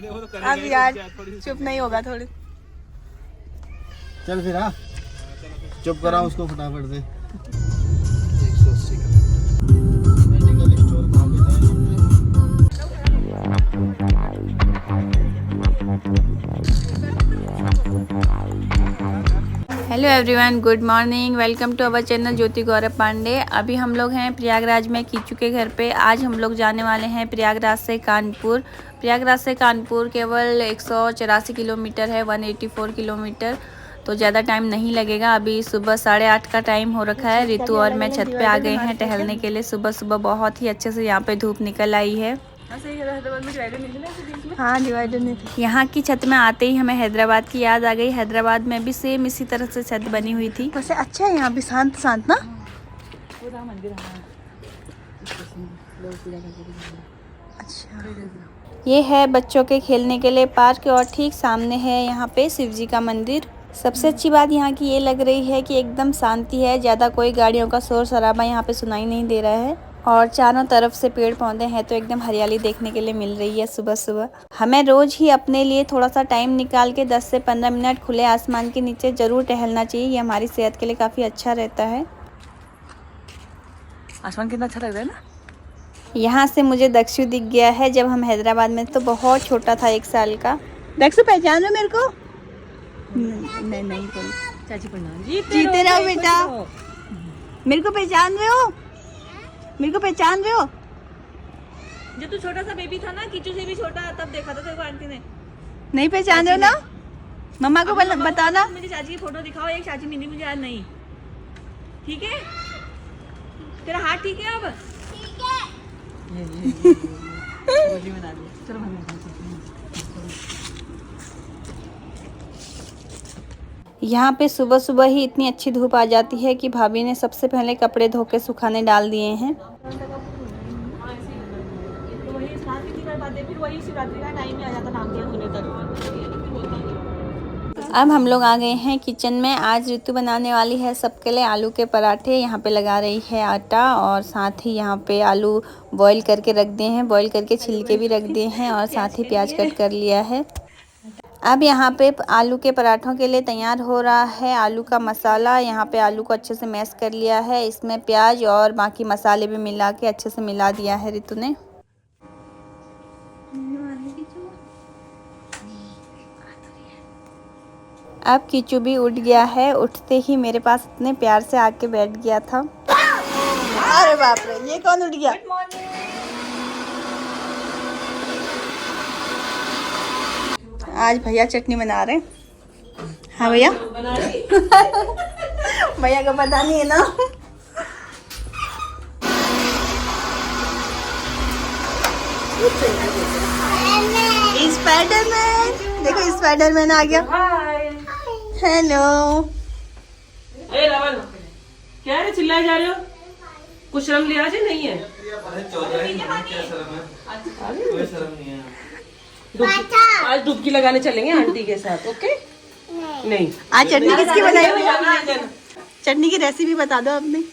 अब यार चुप नहीं होगा थोड़ी। चल फिर चुप करा उसको फटाफट से। 180 का मेडिकल स्टोर कहाँ पे hello everyone, good morning. Welcome to our channel Jyoti Gaurav Pandey. अभी हम लोग हैं प्रयागराज में कीचू के घर पे। आज हम लोग जाने वाले हैं प्रयागराज से कानपुर। प्रयागराज से कानपुर केवल 184 किलोमीटर है, 184 किलोमीटर, तो ज़्यादा टाइम नहीं लगेगा। अभी सुबह 8:30 का टाइम हो रखा है। रितु और मैं छत पे आ गए हैं टहलने के लिए। सुबह सुबह बहुत ही अच्छे से यहाँ पे धूप निकल आई है। हाँ, डिवाइडर नहीं थी। यहाँ की छत में आते ही हमें हैदराबाद की याद आ गई। हैदराबाद में भी सेम इसी तरह से छत बनी हुई थी। वैसे अच्छा है यहाँ भी, शांत शांत ना। अच्छा, ये है बच्चों के खेलने के लिए पार्क और ठीक सामने है यहाँ पे शिव जी का मंदिर। सबसे अच्छी बात यहाँ की ये लग रही है कि एकदम शांति है। ज़्यादा कोई गाड़ियों का शोर शराबा यहाँ पे सुनाई नहीं दे रहा है और चारों तरफ से पेड़ पौधे हैं, तो एकदम हरियाली देखने के लिए मिल रही है सुबह सुबह। हमें रोज ही अपने लिए थोड़ा सा टाइम निकाल के 10 से 15 मिनट खुले आसमान के नीचे ज़रूर टहलना चाहिए। ये हमारी सेहत के लिए काफ़ी अच्छा रहता है। आसमान कितना अच्छा लग रहा है ना। यहाँ से मुझे दक्षु दिख गया है। जब हम हैदराबाद में तो बहुत छोटा था, 1 साल का। दक्षु पहचान रहे मेरे को? नहीं नहीं बोल। चाची प्रणाम। जीते रहो बेटा। मेरे को पहचान रहे हो? मेरे को पहचान रहे हो? जब तू छोटा सा बेबी था ना, कीचू से भी छोटा, तब देखा था तेरे को आंटी ने। नहीं पहचान रहे हो ना? मम्मा को बताना। मुझे चाची की फोटो दिखाओ। एक चाची मिली मुझे आज नहीं। ठीक है, तेरा हाथ ठीक है अब? ठीक है। चलो यहाँ पे सुबह सुबह ही इतनी अच्छी धूप आ जाती है कि भाभी ने सबसे पहले कपड़े धो के सुखाने डाल दिए हैं। अब हम लोग आ गए हैं किचन में। आज ऋतु बनाने वाली है सबके लिए आलू के पराठे। यहाँ पे लगा रही है आटा और साथ ही यहाँ पे आलू बॉईल करके रख दिए हैं, बॉईल करके छिलके भी रख दिए हैं और साथ ही प्याज कट कर लिया है। अब यहाँ पे आलू के पराठों के लिए तैयार हो रहा है आलू का मसाला। यहाँ पे आलू को अच्छे से मैश कर लिया है। इसमें प्याज और बाकी मसाले भी मिला के अच्छे से मिला दिया है रितु ने। अब कीचू भी उठ गया है। उठते ही मेरे पास इतने प्यार से आके बैठ गया था। अरे बाप रे, ये कौन उठ गया? आज भैया चटनी बना रहे हैं। हाँ भैया। भैया को पता नहीं है ना। स्पाइडरमैन, देखो स्पाइडरमैन आ गया। हेलो। ए रावल, क्या है चिल्लाए जा रहे हो? कुछ शर्म लिहाज नहीं है? आज डुबकी लगाने चलेंगे आंटी के साथ। ओके? नहीं। आज चटनी किसकी बनाई हुई? चटनी की रेसिपी बता दो अपनी।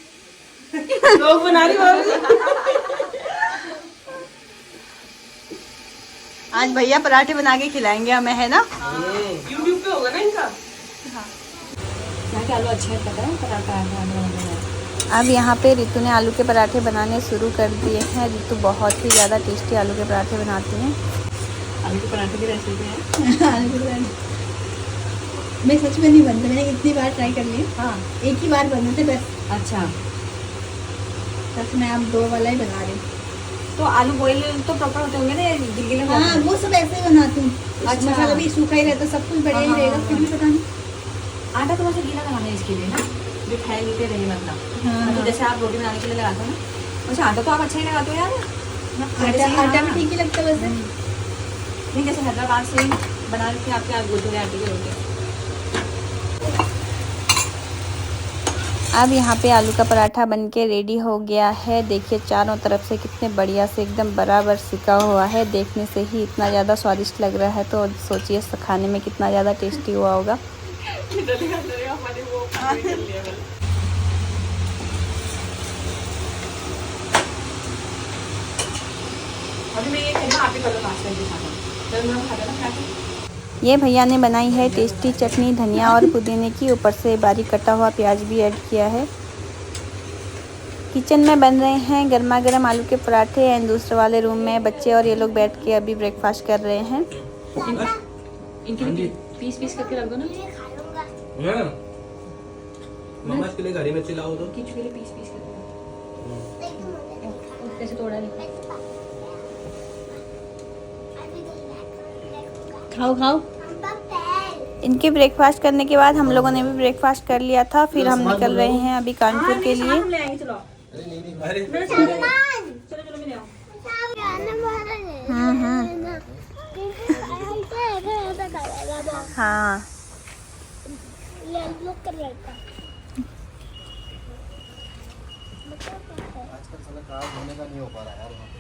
लोग बना रही हो। आज भैया पराठे बना के खिलाएंगे हमें, है ना? यूट्यूब पे होगा ना इनका। आलू अच्छा पराठा है। अब यहाँ पे रितु ने आलू के पराठे बनाने शुरू कर दिए हैं। रितु बहुत ही ज़्यादा टेस्टी आलू के पराठे बनाती हैं। आलू के पराठे की रेसिपी है। आलू के पराठे मैं सच में नहीं बनते, मैंने कितनी बार ट्राई कर लिया। हाँ, एक ही बार बने थे बस। अच्छा। बस मैं अब 2 वाला ही बना रही हूँ। तो आलू बॉईल तो प्रॉपर होते होंगे ना, गिले? हाँ, वो सब ऐसे ही बनाती हूँ। अच्छा। मसाला भी सूखा ही रहता, सब कुछ बढ़िया ही रहेगा, फिर भी पता नहीं। आटा तो वैसे गीला लगाना है इसके लिए ना, जो फैलते रहे मतलब। हाँ। तो जैसे आप रोटी बनाने के लिए लगाते हो ना, वैसे आटा तो आप अच्छा ही लगाते हो यार। आटा भी ठीक ही लगता है वैसे। नहीं, जैसे हैदराबाद से बना के आपके आप गुजरे आटे की रोटी। अब यहाँ पे आलू का पराठा बनके रेडी हो गया है। देखिए चारों तरफ से कितने बढ़िया से एकदम बराबर सिका हुआ है। देखने से ही इतना ज़्यादा स्वादिष्ट लग रहा है, तो सोचिए खाने में कितना ज़्यादा टेस्टी हुआ होगा। अभी मैं ये कहना आप ही करो नाश्ता के साथ। ये भैया ने बनाई है टेस्टी चटनी धनिया और पुदीने की, ऊपर से बारीक कटा हुआ प्याज भी ऐड किया है। किचन में बन रहे हैं गर्मा गर्म आलू के पराठे एंड दूसरे वाले रूम में बच्चे और ये लोग बैठ के अभी ब्रेकफास्ट कर रहे हैं। इनके पीस पीस करके रख दो ना। मम्मा इसके लिए घड़ी में चिल्लाओ तो किचू के लिए पीस पीस करके कैसे तोड़ा नहीं। खाओ खाओ। इनके ब्रेकफास्ट करने के बाद हम लोगों ने भी ब्रेकफास्ट कर लिया था। फिर हम निकल रहे हैं अभी कानपुर के लिए। ले आएंगे चलो। अरे चलो चलो मैं ले आऊं। हाँ आजकल साला कार धोने का नहीं हो पा रहा यार वहाँ पे।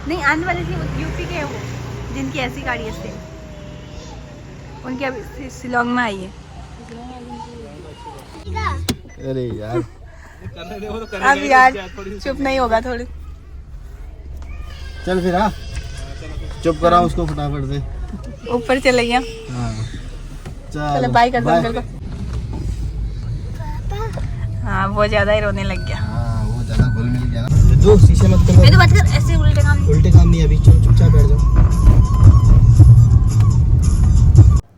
नहीं आने वाले थे यूपी के है वो, जिनकी ऐसी गाड़ी है सेम, उनकी अभी शिलोंग में आई है। अरे यार अब यार चुप नहीं होगा थोड़ी। चल फिर हाँ, चुप करा उसको फटाफट से। ऊपर चले गया। हाँ चलो बाय कर दो अंकल को। हाँ वो ज्यादा ही रोने लग गया। हाँ वो ज्यादा घुल मिल गया ना। जो शीशे मत कर, मैं तो बात कर, ऐसे उल्टे काम नहीं अभी, चलो चुपचाप बैठ जाओ।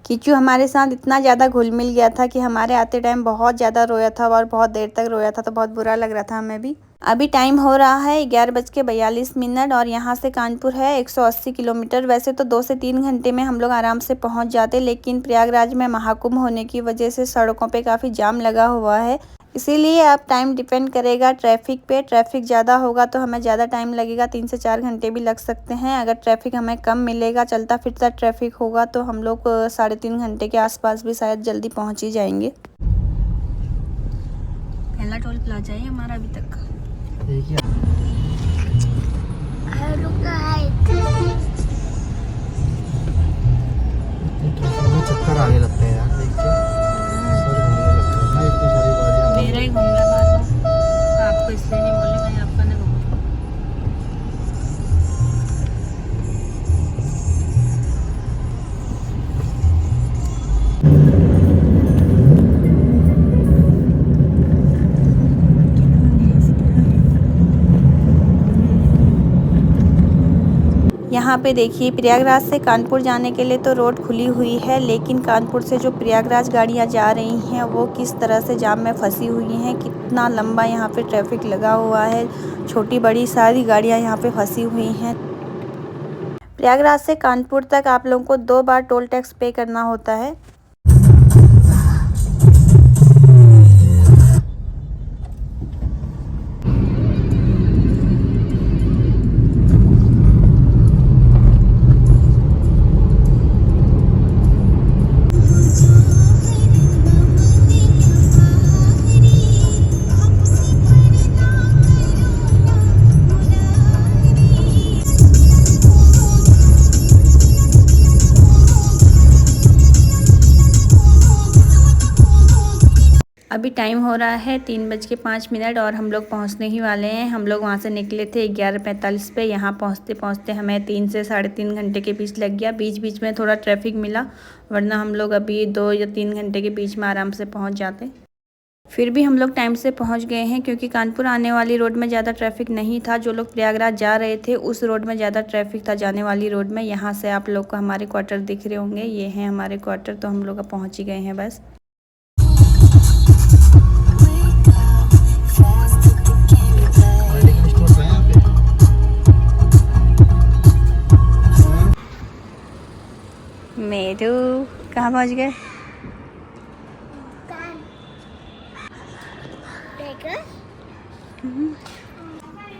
किचू हमारे साथ इतना ज़्यादा घुल मिल गया था कि हमारे आते टाइम बहुत ज़्यादा रोया था और बहुत देर तक रोया था, तो बहुत बुरा लग रहा था हमें भी। अभी टाइम हो रहा है 11:42 और यहाँ से कानपुर है 180 किलोमीटर। वैसे तो 2 से 3 घंटे में हम लोग आराम से पहुँच जाते, लेकिन प्रयागराज में महाकुंभ होने की वजह से सड़कों पे काफ़ी जाम लगा हुआ है, इसीलिए अब टाइम डिपेंड करेगा ट्रैफिक पे। ट्रैफिक ज़्यादा होगा तो हमें ज़्यादा टाइम लगेगा, 3 से 4 घंटे भी लग सकते हैं। अगर ट्रैफिक हमें कम मिलेगा, चलता फिरता ट्रैफिक होगा, तो हम लोग 3.5 घंटे के आसपास भी शायद जल्दी पहुंच ही जाएंगे। पहला टोल प्लाजा है हमारा अभी तक। चक्कर आने लगते हैं यार देख के। सर घूमने लगता है ना, इतनी सारी गाड़ियाँ। मेरा ही घूम रहा बात आपको इसलिए नहीं बोले, मैं आपका नहीं घूम। यहाँ पे देखिए प्रयागराज से कानपुर जाने के लिए तो रोड खुली हुई है, लेकिन कानपुर से जो प्रयागराज गाड़ियाँ जा रही हैं वो किस तरह से जाम में फंसी हुई हैं। कितना लंबा यहाँ पे ट्रैफिक लगा हुआ है, छोटी बड़ी सारी गाड़ियाँ यहाँ पे फंसी हुई हैं। प्रयागराज से कानपुर तक आप लोगों को 2 बार टोल टैक्स पे करना होता है। अभी टाइम हो रहा है 3:05 और हम लोग पहुंचने ही वाले हैं। हम लोग वहां से निकले थे 11:45 पे। यहाँ पहुंचते पहुंचते हमें 3 से 3.5 घंटे के बीच लग गया। बीच बीच में थोड़ा ट्रैफिक मिला, वरना हम लोग अभी 2 या 3 घंटे के बीच में आराम से पहुंच जाते। फिर भी हम लोग टाइम से पहुंच गए हैं, क्योंकि कानपुर आने वाली रोड में ज़्यादा ट्रैफिक नहीं था। जो लोग प्रयागराज जा रहे थे उस रोड में ज़्यादा ट्रैफिक था, जाने वाली रोड में। यहाँ से आप लोग को हमारे क्वार्टर दिख रहे होंगे, ये हैं हमारे क्वार्टर। तो हम लोग अब पहुँच ही गए हैं बस। मेरू कहाँ पहुँच गए?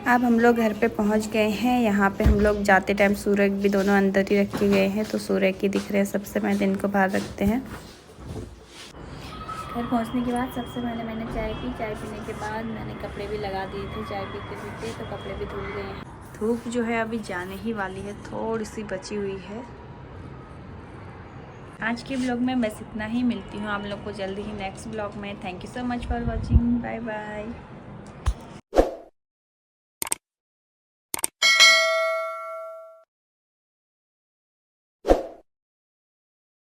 अब हम लोग घर पे पहुँच गए हैं। यहाँ पे हम लोग जाते टाइम सूरज भी दोनों अंदर ही रखे गए हैं, तो सूरज की दिख रहे हैं सबसे पहले, इनको बाहर रखते हैं। घर पहुँचने के बाद सबसे पहले मैंने चाय पी। चाय पीने के बाद मैंने कपड़े भी लगा दिए थे, चाय पीते पीते, तो कपड़े भी धुल गए हैं। धूप जो है अभी जाने ही वाली है, थोड़ी सी बची हुई है। आज के ब्लॉग में बस इतना ही। मिलती हूँ आप लोग को जल्दी ही नेक्स्ट ब्लॉग में। Thank you so much for watching. Bye bye.